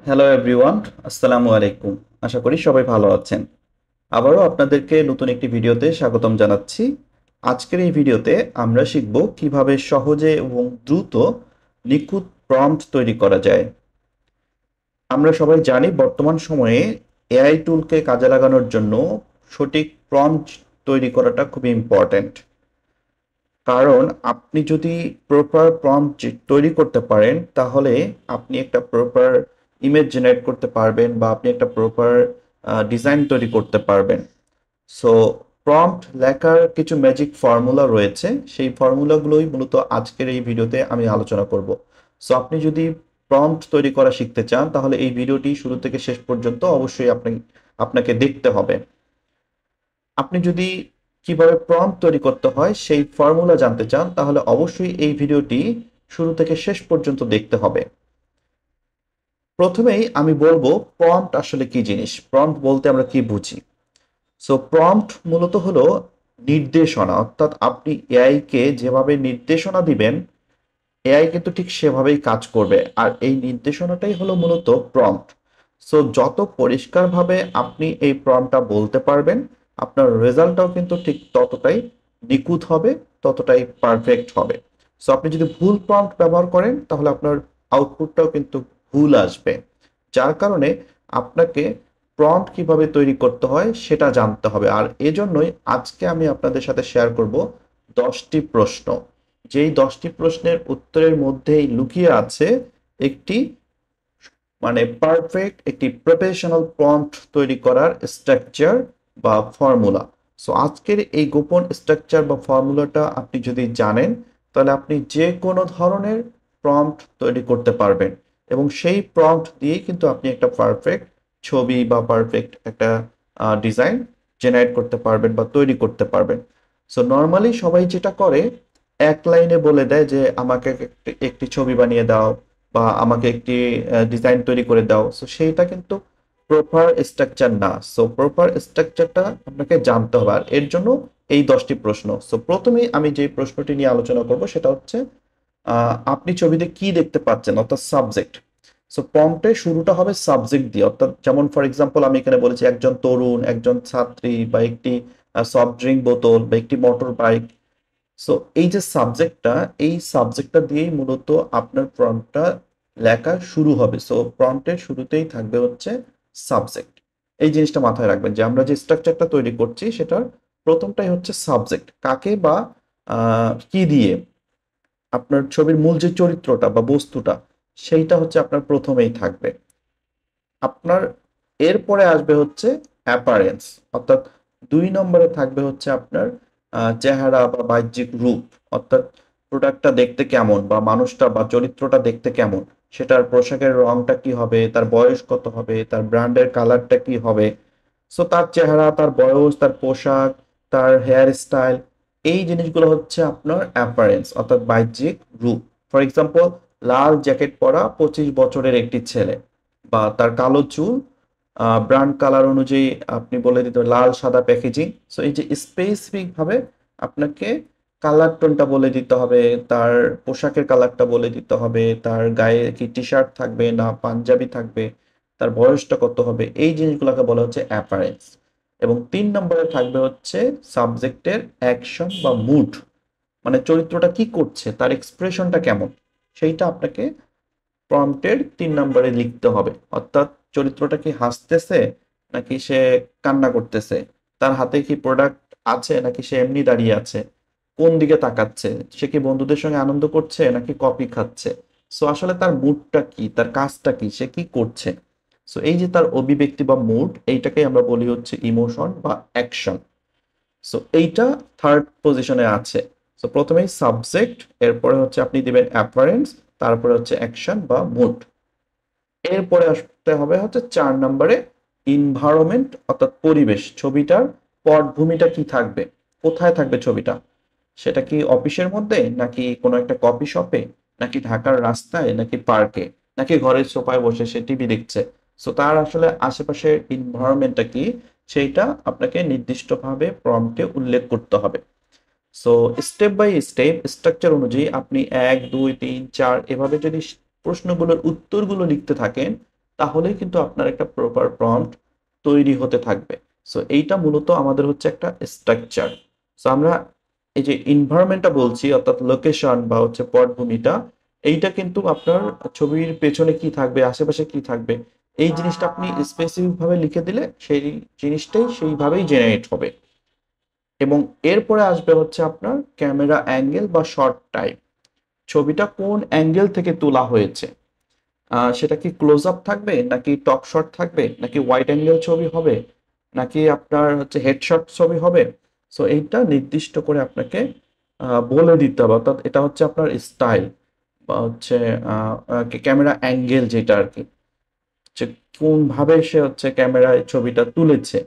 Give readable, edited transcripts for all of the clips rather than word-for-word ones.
Hello everyone, আসসালামু আলাইকুম। আশা করি সবাই ভালো আছেন। আবারও আপনাদেরকে নতুন একটি ভিডিওতে স্বাগতম জানাচ্ছি। আজকের এই ভিডিওতে আমরা শিখব কিভাবে সহজে এবং দ্রুত নিখুঁত প্রম্পট তৈরি করা যায়। আমরা সবাই জানি বর্তমান সময়ে এআই টুলকে কাজে লাগানোর জন্য সঠিক প্রম্পট তৈরি করাটা খুবই ইম্পর্ট্যান্ট। কারণ আপনি যদি প্রপার প্রম্পট তৈরি করতে পারেন তাহলে আপনি একটা প্রপার ইমেজ জেনারেট করতে পারবেন বা আপনি একটা প্রপার ডিজাইন তৈরি করতে পারবেন। সো প্রম্পট লেখার কিছু ম্যাজিক ফর্মুলা রয়েছে, সেই ফর্মুলাগুলোই মূলত আজকের এই ভিডিওতে আমি আলোচনা করব। সো আপনি যদি প্রম্পট তৈরি করা শিখতে চান তাহলে এই ভিডিওটি শুরু থেকে শেষ পর্যন্ত অবশ্যই আপনাকে দেখতে হবে। আপনি যদি কিভাবে প্রম্পট তৈরি করতে হয় সেই ফর্মুলা জানতে চান তাহলে অবশ্যই এই ভিডিওটি শুরু থেকে শেষ পর্যন্ত দেখতে হবে। প্রথমেই আমি বলবো প্রম্পট আসলে কি জিনিস, প্রম্পট বলতে আমরা কি বুঝি। সো প্রম্পট মূলত হলো নির্দেশনা, অর্থাৎ আপনি এআই কে যেভাবে নির্দেশনা দিবেন এআই কিন্তু ঠিক সেভাবেই কাজ করবে, আর এই নির্দেশনাটাই হলো মূলত প্রম্পট। সো যত পরিষ্কারভাবে আপনি এই প্রম্পটটা বলতে পারবেন আপনার রেজাল্টটাও কিন্তু ঠিক ততটাই নিখুঁত হবে, ততটাই পারফেক্ট হবে। সো আপনি যদি ভুল প্রম্পট ব্যবহার করেন তাহলে আপনার আউটপুটটাও কিন্তু ভুল আসবে। যার কারণে আপনাকে প্রম্পট কিভাবে তৈরি করতে হয় সেটা জানতে হবে, আর এজন্যই আজকে আমি আপনাদের সাথে শেয়ার করব 10টি প্রশ্ন, যেই 10টি প্রশ্নের উত্তরের মধ্যেই লুকিয়ে আছে একটি পারফেক্ট একটি প্রফেশনাল প্রম্পট তৈরি করার স্ট্রাকচার বা ফর্মুলা। সো আজকের এই গোপন স্ট্রাকচার বা ফর্মুলাটা আপনি যদি জানেন তাহলে আপনি যে কোনো ধরনের প্রম্পট তৈরি করতে পারবেন, এবং সেই প্রম্পট দিয়েই কিন্তু আপনি একটা পারফেক্ট ছবি বা পারফেক্ট একটা ডিজাইন জেনারেট করতে পারবেন বা তৈরি করতে পারবেন। সো নর্মালি সবাই যেটা করে এক লাইনে বলে দেয় যে আমাকে একটি ছবি বানিয়ে দাও বা আমাকে একটি ডিজাইন তৈরি করে দাও। সো সেইটা কিন্তু প্রপার স্ট্রাকচার না। সো প্রপার স্ট্রাকচারটা আপনাকে জানতে হবে, আর এর জন্য এই 10টি প্রশ্ন। সো প্রথমেই আমি যে প্রশ্নটি নিয়ে আলোচনা করব সেটা হচ্ছে আপনি ছবিতে কি দেখতে পাচ্ছেন, অর্থাৎ সাবজেক্ট। সো প্রম্পটে শুরুটা হবে সাবজেক্ট দিয়ে, অর্থাৎ যেমন ফর এক্সাম্পল আমি এখানে বলেছি একজন তরুণ, একজন ছাত্রী বা একটি সফট ড্রিঙ্ক বোতল বা একটি মোটর বাইক। সো এই যে সাবজেক্টটা, এই সাবজেক্টটা দিয়েই মূলত আপনার প্রম্পটটা লেখা শুরু হবে। সো প্রম্পটের শুরুতেই থাকবে হচ্ছে সাবজেক্ট। এই জিনিসটা মাথায় রাখবেন যে আমরা যে স্ট্রাকচারটা তৈরি করছি সেটার প্রথমটাই হচ্ছে সাবজেক্ট, কাকে বা কি দিয়ে আপনার ছবির মূল যে চরিত্রটা বা বস্তুটা সেইটা হচ্ছে আপনার প্রথমেই থাকবে। আপনার এরপরে আসবে হচ্ছে অ্যাপারেন্স, অর্থাৎ 2 নম্বরে থাকবে হচ্ছে আপনার চেহারা বা বাহ্যিক রূপ, অর্থাৎ প্রোডাক্টটা দেখতে কেমন বা মানুষটা বা চরিত্রটা দেখতে কেমন, সেটার পোশাকের রংটা কি হবে, তার বয়স কত হবে, তার ব্র্যান্ডের কালারটা কি হবে। সো তার চেহারা, তার বয়স, তার পোশাক, তার হেয়ার স্টাইল, এই জিনিসগুলো হচ্ছে আপনার অ্যাপারেন্স অর্থাৎ বাহ্যিক রূপ। ফর এক্সাম্পল লাল জ্যাকেট পরা 25 বছরের একটি ছেলে বা তার কালো চুল, ব্র্যান্ড কালার অনুযায়ী আপনি বলে দিতে লাল সাদা প্যাকেজিং। সো এই যে স্পেসিফিক ভাবে আপনাকে কালার টোনটা বলে দিতে হবে, তার পোশাকের কালারটা বলে দিতে হবে, তার গায়ে কি টি শার্ট থাকবে না পাঞ্জাবি থাকবে, তার বয়সটা কত হবে, এই জিনিসগুলোকে বলা হচ্ছে অ্যাপারেন্স। এবং 3 নম্বরে থাকবে হচ্ছে সাবজেক্টের অ্যাকশন বা মুড, মানে চরিত্রটা কি করছে তার এক্সপ্রেশনটা কেমন, সেইটা আপনাকে প্রম্পটের 3 নম্বরে লিখতে হবে। অর্থাৎ চরিত্রটা কি হাসতেছে নাকি সে কান্না করতেছে, তার হাতে কি প্রোডাক্ট আছে নাকি সে এমনি দাঁড়িয়ে আছে, কোন দিকে তাকাচ্ছে, সে কি বন্ধুদের সঙ্গে আনন্দ করছে নাকি কফি খাচ্ছে। সো আসলে তার মুডটা কি, তার কাজটা কি, সে কি করছে। সো এই যে তার অভিব্যক্তি বা মুড, এইটাকে আমরা বলি হচ্ছে ইমোশন বা অ্যাকশন। সো এইটা থার্ড পজিশনে আছে। সো প্রথমেই সাবজেক্ট, এরপরে হচ্ছে আপনি দিবেন অ্যাপারেন্স, তারপরে হচ্ছে অ্যাকশন বা মুড। এরপরে আসতে হবে হচ্ছে 4 নম্বরে ইনভায়রনমেন্ট, অর্থাৎ পরিবেশ। ছবিটার পটভূমিটা কি থাকবে, কোথায় থাকবে ছবিটা, সেটা কি অফিসের মধ্যে নাকি কোনো একটা কফি শপে নাকি ঢাকার রাস্তায় নাকি পার্কে নাকি ঘরের সোফায় বসে সে টিভি দেখছে। সো তার আসলে আশেপাশের ইনভায়রনমেন্টটা কি সেইটা আপনাকে নির্দিষ্টভাবে প্রম্পটে উল্লেখ করতে হবে। So step by step structure অনুযায়ী আপনি 1 2 3 4 এভাবে যদি প্রশ্নগুলোর উত্তরগুলো লিখতে থাকেন তাহলেই কিন্তু আপনার একটা প্রপার প্রম্পট তৈরি হতে থাকবে। সো এইটা মূলত আমাদের হচ্ছে একটা স্ট্রাকচার। সো আমরা এই যে এনভায়রনমেন্টটা বলছি, অর্থাৎ লোকেশন বা হচ্ছে পটভূমিটা, এইটা কিন্তু আপনার ছবির পেছনে কি থাকবে, আশেপাশে কি থাকবে, এই জিনিসটা আপনি স্পেসিফিক ভাবে লিখে দিলে সেই জিনিসটাই সেইভাবেই জেনারেট হবে। এবং এরপরে আসবে হচ্ছে আপনার ক্যামেরা অ্যাঙ্গেল বা শট টাইপ। ছবিটা কোন অ্যাঙ্গেল থেকে তোলা হয়েছে, সেটা কি ক্লোজ আপ থাকবে, নাকি টপ শট থাকবে, নাকি ওয়াইড অ্যাঙ্গেল ছবি হবে, নাকি আপনার হচ্ছে হেডশট ছবি হবে। সো এইটা নির্দিষ্ট করে আপনাকে বলে দিতে হবে, অর্থাৎ এটা হচ্ছে আপনার স্টাইল বা হচ্ছে ক্যামেরা অ্যাঙ্গেল, যেটা আর কি যে কোন ভাবে সে হচ্ছে ক্যামেরায় ছবিটা তুলেছে।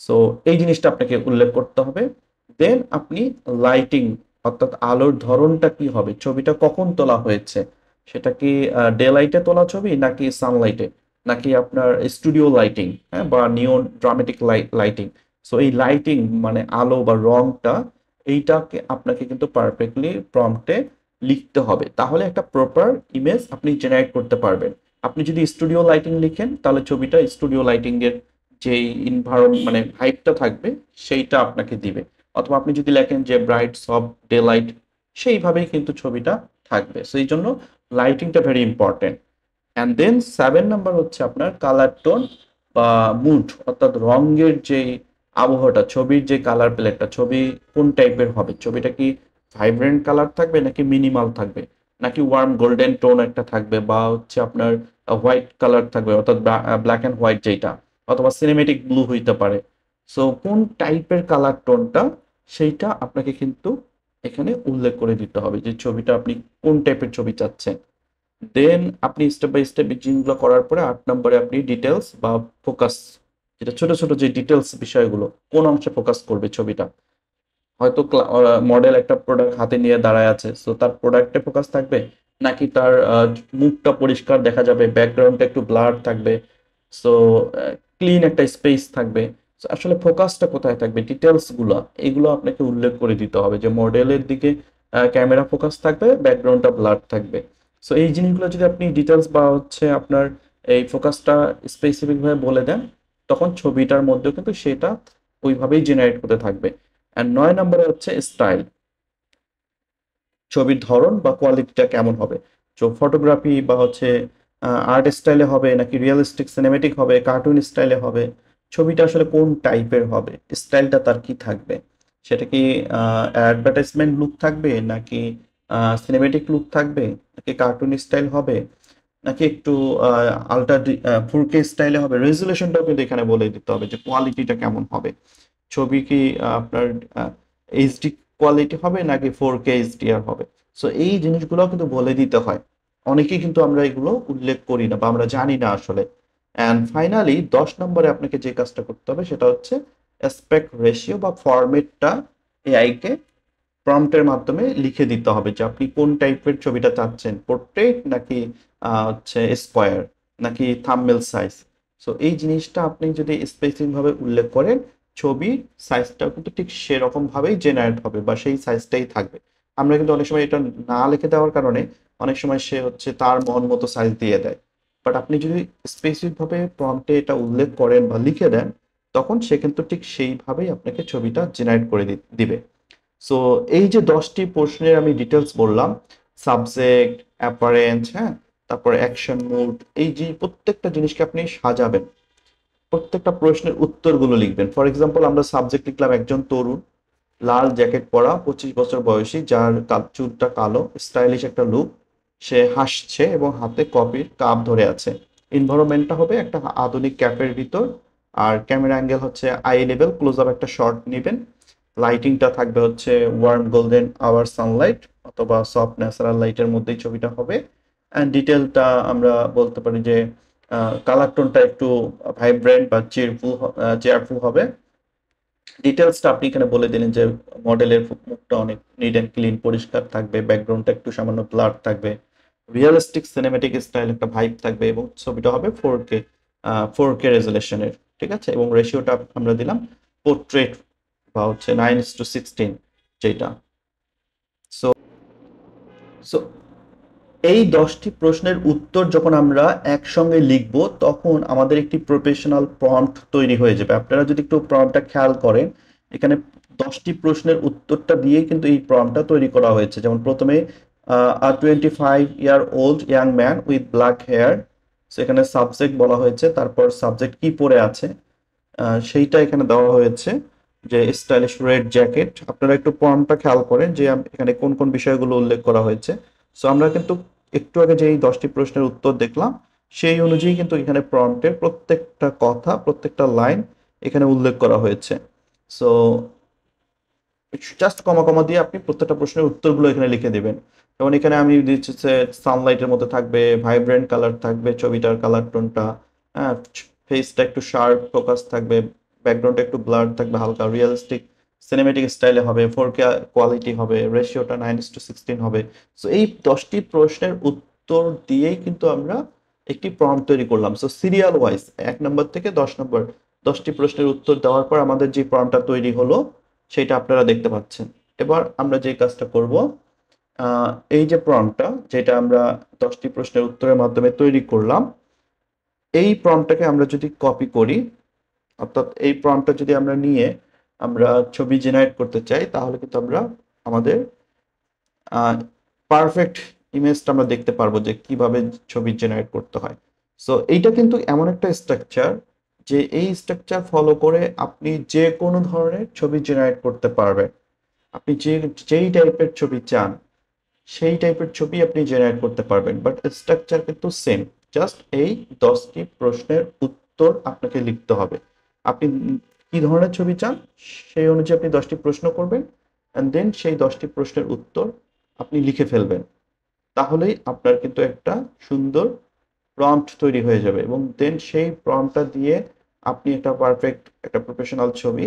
সো এই জিনিসটা আপনাকে উল্লেখ করতে হবে। দেন আপনি লাইটিং, অর্থাৎ আলোর ধরনটা কি হবে, ছবিটা কখন তোলা হয়েছে, সেটা কি ডে লাইটে তোলা ছবি, নাকি সানলাইটে, নাকি আপনার স্টুডিও লাইটিং, হ্যাঁ, বা নিয়ন ড্রামেটিক লাইটিং। সো এই লাইটিং মানে আলো বা রংটা, এইটাকে আপনাকে কিন্তু পারফেক্টলি প্রম্পটে লিখতে হবে, তাহলে একটা প্রপার ইমেজ আপনি জেনারেট করতে পারবেন। আপনি যদি স্টুডিও লাইটিং লিখেন, তাহলে ছবিটা স্টুডিও লাইটিং এর যেই ইনভায়রনমেন্ট মানে ভাইবটা থাকবে সেইটা আপনাকে দিবে। অথবা আপনি যদি লেখেন যে ব্রাইট সফট ডে লাইট, সেইভাবেই কিন্তু ছবিটা থাকবে। সো এই জন্য লাইটিংটা very important. And then 7 number হচ্ছে আপনার কালার টোন বা মুড, অর্থাৎ রঙের যে আবহাওয়াটা, ছবির যে কালার প্যালেটটা, ছবি কোন টাইপের হবে, ছবিটা কি ভাইব্রেন্ট কালার থাকবে, নাকি মিনিমাল থাকবে, নাকি ওয়ার্ম গোল্ডেন টোন একটা থাকবে, বা হচ্ছে আপনার হোয়াইট কালার থাকবে, অর্থাৎ ব্ল্যাক অ্যান্ড হোয়াইট যেটা, অথবা সিনেমেটিক ব্লু হইতে পারে। সো কোন টাইপের কালার টোনটা, সেইটা আপনাকে কিন্তু এখানে উল্লেখ করে দিতে হবে যে ছবিটা আপনি কোন টাইপের ছবি চাচ্ছেন। দেন আপনি স্টেপ বাই স্টেপ এই জিনিসগুলো করার পরে 8 নম্বরে আপনি ডিটেলস বা ফোকাস, যেটা ছোট ছোট যে ডিটেলস বিষয়গুলো, কোন অংশে ফোকাস করবে ছবিটা। হয়তো মডেল একটা প্রোডাক্ট হাতে নিয়ে দাঁড়ায় আছে, সো তার প্রোডাক্টে ফোকাস থাকবে, নাকি তার মুখটা পরিষ্কার দেখা যাবে, ব্যাকগ্রাউন্ডটা একটু ব্লার থাকবে, সো ক্লিন একটা স্পেস থাকবে। So, আসলে ফোকাসটা কোথায় থাকবে, ডিটেলস গুলো এগুলো আপনাকে উল্লেখ করে দিতে হবে যে মডেলের দিকে ক্যামেরা ফোকাস থাকবে, ব্যাকগ্রাউন্ডটা ব্লার থাকবে। সো এই জিনিসগুলো যদি আপনি ডিটেলস বা হচ্ছে আপনার এই ফোকাসটা স্পেসিফিক ভাবে বলে দেন, তখন ছবিটার মধ্যেও কিন্তু সেটা ওইভাবেই জেনারেট হতে থাকবে। আর 9 নম্বরে হচ্ছে স্টাইল, ছবির ধরন বা কোয়ালিটিটা কেমন হবে। তো ফটোগ্রাফি বা হচ্ছে আর্ট স্টাইলে হবে, নাকি রিয়েলিস্টিক সিনেমেটিক হবে, কার্টুন স্টাইলে হবে, ছবিটা আসলে কোন টাইপের হবে, স্টাইলটা তার কি থাকবে, সেটা কি অ্যাডভার্টাইজমেন্ট লুক থাকবে, নাকি সিনেমেটিক লুক থাকবে, নাকি কার্টুন স্টাইল হবে, নাকি একটু আলট্রা 4K স্টাইলে হবে। রেজুলেশনটাও কিন্তু এখানে বলে দিতে হবে যে কোয়ালিটিটা কেমন হবে, ছবি কি আপনার এইচডি কোয়ালিটি হবে, নাকি 4K এইচডিআর হবে। সো এই জিনিসগুলো কিন্তু বলে দিতে হয়। অনেকেই কিন্তু আমরা এগুলো উল্লেখ করি না বা আমরা জানি না আসলে। অ্যান্ড ফাইনালি 10 নম্বরে আপনাকে যে কাজটা করতে হবে সেটা হচ্ছে অ্যাসপেক্ট রেশিও বা ফরম্যাটটা এআই কে প্রম্পটের মাধ্যমে লিখে দিতে হবে যে আপনি কোন টাইপের ছবিটা চাচ্ছেন, পোর্ট্রেট নাকি হচ্ছে স্কোয়ার, নাকি থাম্বনেল সাইজ। সো এই জিনিসটা আপনি যদি স্পেসিফিক ভাবে উল্লেখ করেন, ছবির সাইজটাও কিন্তু ঠিক সেরকম ভাবেই জেনারেট হবে বা সেই সাইজটাই থাকবে। আমরা কিন্তু অনেক সময় এটা না লিখে দেওয়ার কারণে অনেক সময় সে হচ্ছে তার মন মতো সাইজ দিয়ে দেয়। বাট আপনি যদি স্পেসিফিক ভাবে প্রম্পটে এটা উল্লেখ করেন বা লিখে দেন, তখন সে কিন্তু ঠিক সেইভাবেই আপনাকে ছবিটা জেনারেট করে দিবে। সো এই যে 10টি প্রশ্নের আমি ডিটেলস বললাম, সাবজেক্ট, অ্যাপারেন্স, হ্যাঁ, তারপর অ্যাকশন মুড, এই যে প্রত্যেকটা জিনিসকে আপনি সাজাবেন, প্রত্যেকটা প্রশ্নের উত্তরগুলো লিখবেন। ফর এক্সাম্পল আমরা সাবজেক্ট লিখলাম একজন তরুণ, লাল জ্যাকেট পরা, 25 বছর বয়সী, যার চুলটা কালো, স্টাইলিশ একটা লুক, সে হাসছে এবং হাতে কফির কাপ ধরে আছে। এনভায়রনমেন্টটা হবে একটা আধুনিক ক্যাফের ভিতর। আর ক্যামেরা অ্যাঙ্গেল হচ্ছে আই লেভেল ক্লোজ আপ একটা শট নেবেন। লাইটিংটা থাকবে হচ্ছে ওয়ার্ম গোল্ডেন আওয়ার সানলাইট অথবা সফট ন্যাচারাল লাইটের মধ্যেই ছবিটা হবে। অ্যান্ড ডিটেলটা আমরা বলতে পারি যে কালার টোনটা একটু ভাইব্রেন্ট বা চেয়ারফুল হবে। ডিটেলসটা আপনি এখানে বলে দিলেন যে মডেলের মুখটা অনেক নিট অ্যান্ড ক্লিন পরিষ্কার থাকবে, ব্যাকগ্রাউন্ডটা একটু সামান্য ব্লার থাকবে, রিয়েলিস্টিক সিনেমেটিক স্টাইল একটা ভাইব থাকবে, এবং ছবিটা হবে 4K রেজুলেশনের। ঠিক আছে, এবং রেশিওটা আমরা দিলাম পোর্ট্রেট বা হচ্ছে 9:16 যেটা। সো সো এই 10টি প্রশ্নের উত্তর যখন আমরা একসঙ্গে লিখব তখন আমাদের একটি প্রফেশনাল প্রম্পট তৈরি হয়ে যাবে। আপনারা যদি একটু প্রম্পটটা খেয়াল করেন, এখানে 10টি প্রশ্নের উত্তরটা দিয়ে কিন্তু এই প্রম্পটটা তৈরি করা হয়েছে। যেমন প্রথমে আ 25-year-old young man with black hair, সেখানে সাবজেক্ট বলা হয়েছে, তারপর সাবজেক্ট কি পরে আছে সেইটা এখানে দেওয়া হয়েছে যে স্টাইলিশ রেড জ্যাকেট। আপনারা একটু প্রম্পটটা খেয়াল করেন যে এখানে কোন কোন বিষয়গুলো উল্লেখ করা হয়েছে। সো আমরা কিন্তু একটু আগে যেই 10টি প্রশ্নের উত্তর দেখলাম সেই অনুযায়ী কিন্তু এখানে প্রম্পটের প্রত্যেকটা কথা, প্রত্যেকটা লাইন এখানে উল্লেখ করা হয়েছে। সো জাস্ট কমা কমা দিয়ে আপনি প্রত্যেকটা প্রশ্নের উত্তরগুলো এখানে লিখে দিবেন। যেমন এখানে আমি দিচ্ছি সানলাইটের মধ্যে থাকবে, ভাইব্রেন্ট কালার থাকবে, ছবিটার কালার টোনটা, হ্যাঁ, ফেসটা একটু শার্প ফোকাস থাকবে, ব্যাকগ্রাউন্ডটা একটু ব্লার থাকবে, হালকা রিয়েলিস্টিক সিনেমেটিক স্টাইলে হবে, 4K কোয়ালিটি হবে, রেশিওটা 9:16 হবে। সো এই 10টি প্রশ্নের উত্তর দিয়েই কিন্তু আমরা একটি প্রম্পট তৈরি করলাম। সো সিরিয়াল ওয়াইজ 1 নম্বর থেকে 10 নম্বর 10টি প্রশ্নের উত্তর দেওয়ার পর আমাদের যে প্রম্পটটা তৈরি হলো সেটা আপনারা দেখতে পাচ্ছেন। এবার আমরা যে কাজটা করব, এই যে প্রম্পটটা যেটা আমরা 10টি প্রশ্নের উত্তরের মাধ্যমে তৈরি করলাম, এই প্রম্পটটাকে আমরা যদি কপি করি, অর্থাৎ এই প্রম্পটটা যদি আমরা নিয়ে আমরা ছবি জেনারেট করতে চাই, তাহলে কিন্তু আমরা আমাদের পারফেক্ট ইমেজটা আমরা দেখতে পারবো যে কিভাবে ছবি জেনারেট করতে হয়। সো এইটা কিন্তু এমন একটা স্ট্রাকচার যে এই স্ট্রাকচার ফলো করে আপনি যে কোনো ধরনের ছবি জেনারেট করতে পারবেন। আপনি যেই টাইপের ছবি চান সেই টাইপের ছবি আপনি জেনারেট করতে পারবেন, বাট স্ট্রাকচার কিন্তু সেম। জাস্ট এই 10টি প্রশ্নের উত্তর আপনাকে লিখতে হবে। আপনি কি ধরনের ছবি চান সেই অনুযায়ী আপনি 10টি প্রশ্ন করবেন, অ্যান্ড দেন সেই 10টি প্রশ্নের উত্তর আপনি লিখে ফেলবেন। তাহলেই আপনার কিন্তু একটা সুন্দর প্রম্পট তৈরি হয়ে যাবে, এবং দেন সেই প্রম্পটটা দিয়ে আপনি একটা পারফেক্ট একটা প্রফেশনাল ছবি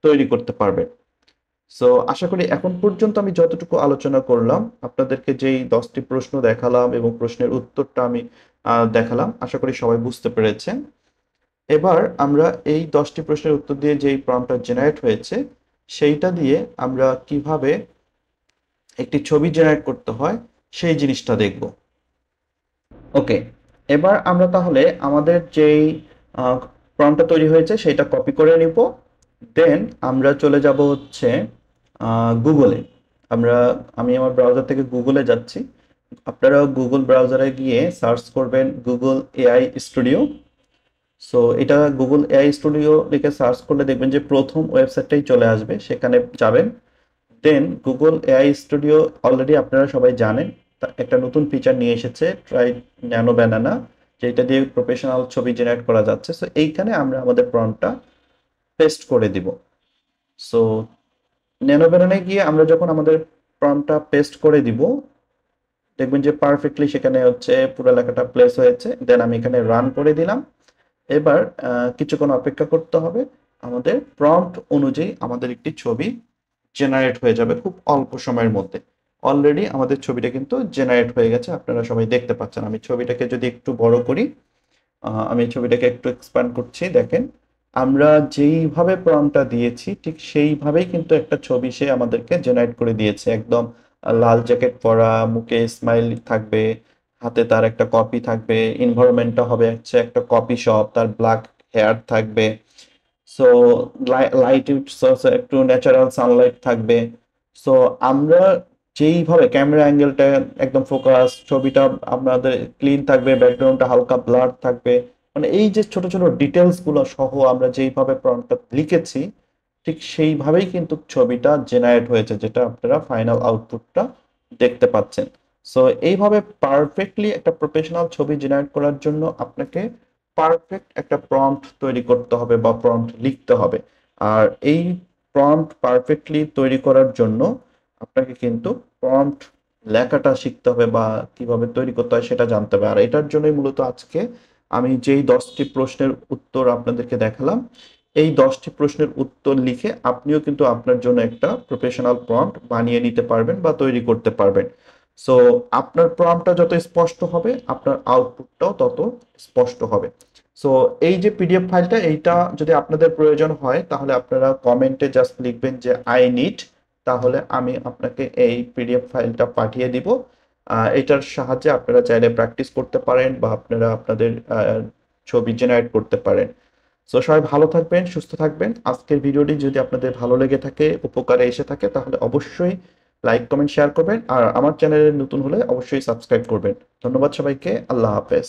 তৈরি করতে পারবেন। সো আশা করি এখন পর্যন্ত আমি যতটুকু আলোচনা করলাম, আপনাদেরকে যেই 10টি প্রশ্ন দেখালাম এবং প্রশ্নের উত্তরটা আমি দেখালাম, আশা করি সবাই বুঝতে পেরেছেন। এবার আমরা এই 10টি প্রশ্নের উত্তর দিয়ে যেই প্রম্পটটা জেনারেট হয়েছে সেইটা দিয়ে আমরা কিভাবে একটি ছবি জেনারেট করতে হয় সেই জিনিসটা দেখব। ওকে, এবার আমরা তাহলে আমাদের যেই প্রম্পটটা তৈরি হয়েছে সেটা কপি করে নিব। দেন আমরা চলে যাব হচ্ছে গুগলে। আমি আমার ব্রাউজার থেকে গুগলে যাচ্ছি। আপনারা গুগল ব্রাউজারে গিয়ে সার্চ করবেন গুগল এআই স্টুডিও। সো এটা গুগল এআই স্টুডিও লিখে সার্চ করলে দেখবেন যে প্রথম ওয়েবসাইটটাই চলে আসবে, সেখানে যাবেন। দেন গুগল এআই স্টুডিও অলরেডি আপনারা সবাই জানেন একটা নতুন ফিচার নিয়ে এসেছে, ট্রাই ন্যানো ব্যানানা, যেটা দিয়ে প্রফেশনাল ছবি জেনারেট করা যাচ্ছে। সো এইখানে আমরা আমাদের প্রম্পটটা পেস্ট করে দিব। সো ন্যানো ব্যানানায় গিয়ে আমরা যখন আমাদের প্রম্পটটা পেস্ট করে দিব, দেখবেন যে পারফেক্টলি সেখানে হচ্ছে পুরো লেখাটা প্লেস হয়েছে। দেন আমি এখানে রান করে দিলাম। এবার কিছুক্ষণ অপেক্ষা করতে হবে, আমাদের প্রম্পট অনুযায়ী আমাদের একটি ছবি জেনারেট হয়ে যাবে খুব অল্প সময়ের মধ্যে। অলরেডি আমাদের ছবিটা কিন্তু জেনারেট হয়ে গেছে, আপনারা সবাই দেখতে পাচ্ছেন। আমি ছবিটাকে যদি একটু বড় করি, আমি ছবিটাকে একটু এক্সপ্যান্ড করছি, দেখেন আমরা যেইভাবে প্রম্পটটা দিয়েছি ঠিক সেইভাবেই কিন্তু একটা ছবি সে আমাদেরকে জেনারেট করে দিয়েছে। একদম লাল জ্যাকেট পরা, মুখে স্মাইল থাকবে, হাতে তার একটা কপি থাকবে, এনভায়রনমেন্টটা হবে হচ্ছে একটা কপি শপ, তার ব্ল্যাক হেয়ার থাকবে। সো লাইট একটু ন্যাচারাল সানলাইট থাকবে। সো আমরা যেইভাবে ক্যামেরা অ্যাঙ্গেলটা একদম ফোকাস, ছবিটা আপনাদের ক্লিন থাকবে, ব্যাকগ্রাউন্ডটা হালকা ব্লার থাকবে, মানে এই যে ছোট ছোট ডিটেলস গুলো সহ আমরা যেইভাবে প্রম্পটটা লিখেছি ঠিক সেইভাবেই কিন্তু ছবিটা জেনারেট হয়েছে, যেটা আপনারা ফাইনাল আউটপুটটা দেখতে পাচ্ছেন। সো এইভাবে পারফেক্টলি একটা প্রফেশনাল ছবি জেনারেট করার জন্য আপনাকে পারফেক্ট একটা প্রম্পট তৈরি করতে হবে বা প্রম্পট লিখতে হবে। আর এই প্রম্পট পারফেক্টলি তৈরি করার জন্য আপনাকে কিন্তু প্রম্পট লেখাটা শিখতে হবে বা কিভাবে তৈরি করতে হয় সেটা জানতে হবে। আর এটার জন্যই মূলত আজকে আমি যেই 10টি প্রশ্নের উত্তর আপনাদেরকে দেখালাম, এই 10টি প্রশ্নের উত্তর লিখে আপনিও কিন্তু আপনার জন্য একটা প্রফেশনাল প্রম্পট বানিয়ে নিতে পারবেন বা তৈরি করতে পারবেন। সো আপনার প্রম্পটটা যত স্পষ্ট হবে আপনার আউটপুটটাও তত স্পষ্ট হবে। সো এই যে পিডিএফ ফাইলটা, এইটা যদি আপনাদের প্রয়োজন হয় তাহলে আপনারা কমেন্টে জাস্ট লিখবেন যে আই নিড, তাহলে আমি আপনাকে এই পিডিএফ ফাইলটা পাঠিয়ে দিব। এটার সাহায্যে আপনারা চাইলে প্র্যাকটিস করতে পারেন বা আপনারা আপনাদের ছবি জেনারেট করতে পারেন। সো সবাই ভালো থাকবেন, সুস্থ থাকবেন। আজকের ভিডিওটি যদি আপনাদের ভালো লেগে থাকে, উপকারে এসে থাকে, তাহলে অবশ্যই লাইক কমেন্ট শেয়ার করবেন, আর আমার চ্যানেলে নতুন হলে অবশ্যই সাবস্ক্রাইব করবেন। ধন্যবাদ সবাইকে। আল্লাহ হাফেজ।